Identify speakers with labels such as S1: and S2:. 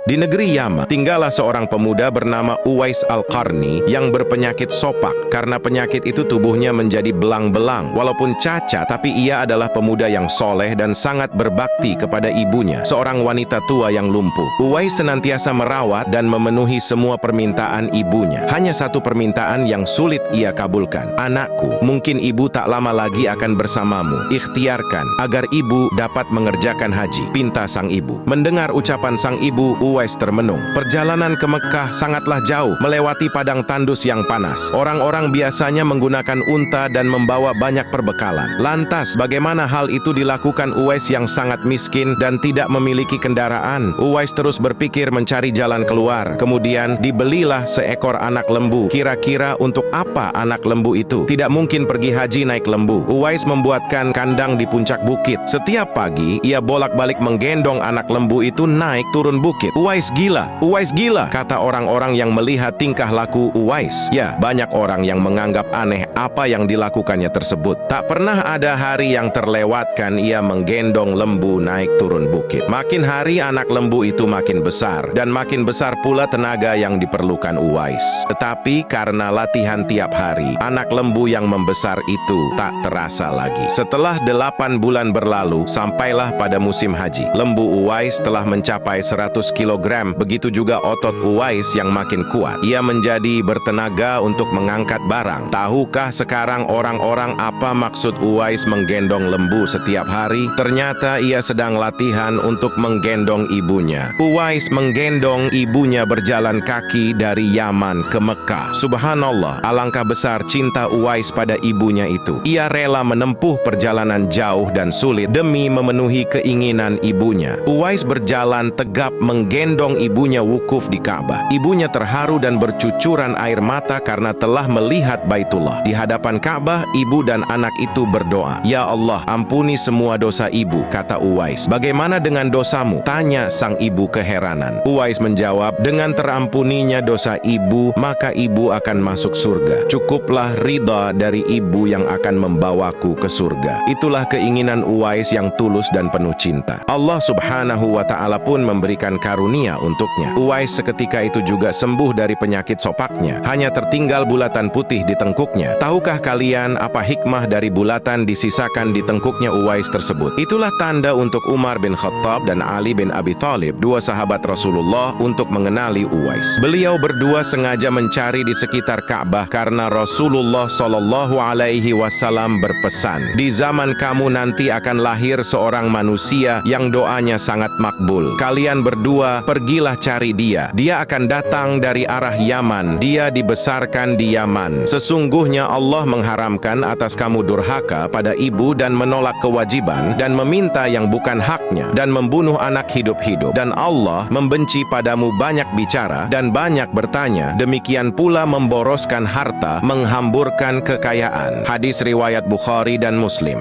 S1: Di negeri Yaman, tinggallah seorang pemuda bernama Uwais Al-Qarni yang berpenyakit sopak. Karena penyakit itu tubuhnya menjadi belang-belang. Walaupun cacat, tapi ia adalah pemuda yang soleh dan sangat berbakti kepada ibunya, seorang wanita tua yang lumpuh. Uwais senantiasa merawat dan memenuhi semua permintaan ibunya. Hanya satu permintaan yang sulit ia kabulkan. "Anakku, mungkin ibu tak lama lagi akan bersamamu. Ikhtiarkan agar ibu dapat mengerjakan haji," pinta sang ibu. Mendengar ucapan sang ibu, Uwais termenung. Perjalanan ke Mekah sangatlah jauh, melewati padang tandus yang panas. Orang-orang biasanya menggunakan unta dan membawa banyak perbekalan. Lantas, bagaimana hal itu dilakukan Uwais yang sangat miskin dan tidak memiliki kendaraan? Uwais terus berpikir mencari jalan keluar. Kemudian, dibelilah seekor anak lembu. Kira-kira untuk apa anak lembu itu? Tidak mungkin pergi haji naik lembu. Uwais membuatkan kandang di puncak bukit. Setiap pagi, ia bolak-balik menggendong anak lembu itu naik turun bukit. "Uwais gila, Uwais gila," kata orang-orang yang melihat tingkah laku Uwais. Ya, banyak orang yang menganggap aneh apa yang dilakukannya tersebut. Tak pernah ada hari yang terlewatkan ia menggendong lembu naik turun bukit. Makin hari anak lembu itu makin besar, dan makin besar pula tenaga yang diperlukan Uwais. Tetapi karena latihan tiap hari, anak lembu yang membesar itu tak terasa lagi. Setelah 8 bulan berlalu, sampailah pada musim haji. Lembu Uwais telah mencapai 100 kilogram. Begitu juga otot Uwais yang makin kuat. Ia menjadi bertenaga untuk mengangkat barang. Tahukah sekarang orang-orang apa maksud Uwais menggendong lembu setiap hari? Ternyata ia sedang latihan untuk menggendong ibunya. Uwais menggendong ibunya berjalan kaki dari Yaman ke Mekah. Subhanallah, alangkah besar cinta Uwais pada ibunya itu. Ia rela menempuh perjalanan jauh dan sulit demi memenuhi keinginan ibunya. Uwais berjalan tegap menggendong ibunya wukuf di Ka'bah. Ibunya terharu dan bercucuran air mata karena telah melihat Baitullah. Di hadapan Ka'bah, ibu dan anak itu berdoa, "Ya Allah, ampuni semua dosa ibu," kata Uwais. "Bagaimana dengan dosamu?" tanya sang ibu keheranan. Uwais menjawab, "Dengan terampuninya dosa ibu, maka ibu akan masuk surga. Cukuplah ridha dari ibu yang akan membawaku ke surga." Itulah keinginan Uwais yang tulus dan penuh cinta. Allah Subhanahu wa Ta'ala pun memberikan karunia untuknya. Uwais seketika itu juga sembuh dari penyakit sopaknya. Hanya tertinggal bulatan putih di tengkuknya. Tahukah kalian apa hikmah dari bulatan disisakan di tengkuknya Uwais tersebut? Itulah tanda untuk Umar bin Khattab dan Ali bin Abi Thalib, dua sahabat Rasulullah, untuk mengenali Uwais. Beliau berdua sengaja mencari di sekitar Ka'bah karena Rasulullah Shallallahu Alaihi Wasallam berpesan, "Di zaman kamu nanti akan lahir seorang manusia yang doanya sangat makbul. Kalian berdua pergilah cari dia. Dia akan datang dari arah Yaman. Dia dibesarkan di Yaman. Sesungguhnya Allah mengharamkan atas kamu durhaka pada ibu dan menolak kewajiban dan meminta yang bukan haknya dan membunuh anak hidup-hidup. Dan Allah membenci padamu banyak bicara dan banyak bertanya. Demikian pula memboroskan harta, menghamburkan kekayaan." Hadis riwayat Bukhari dan Muslim.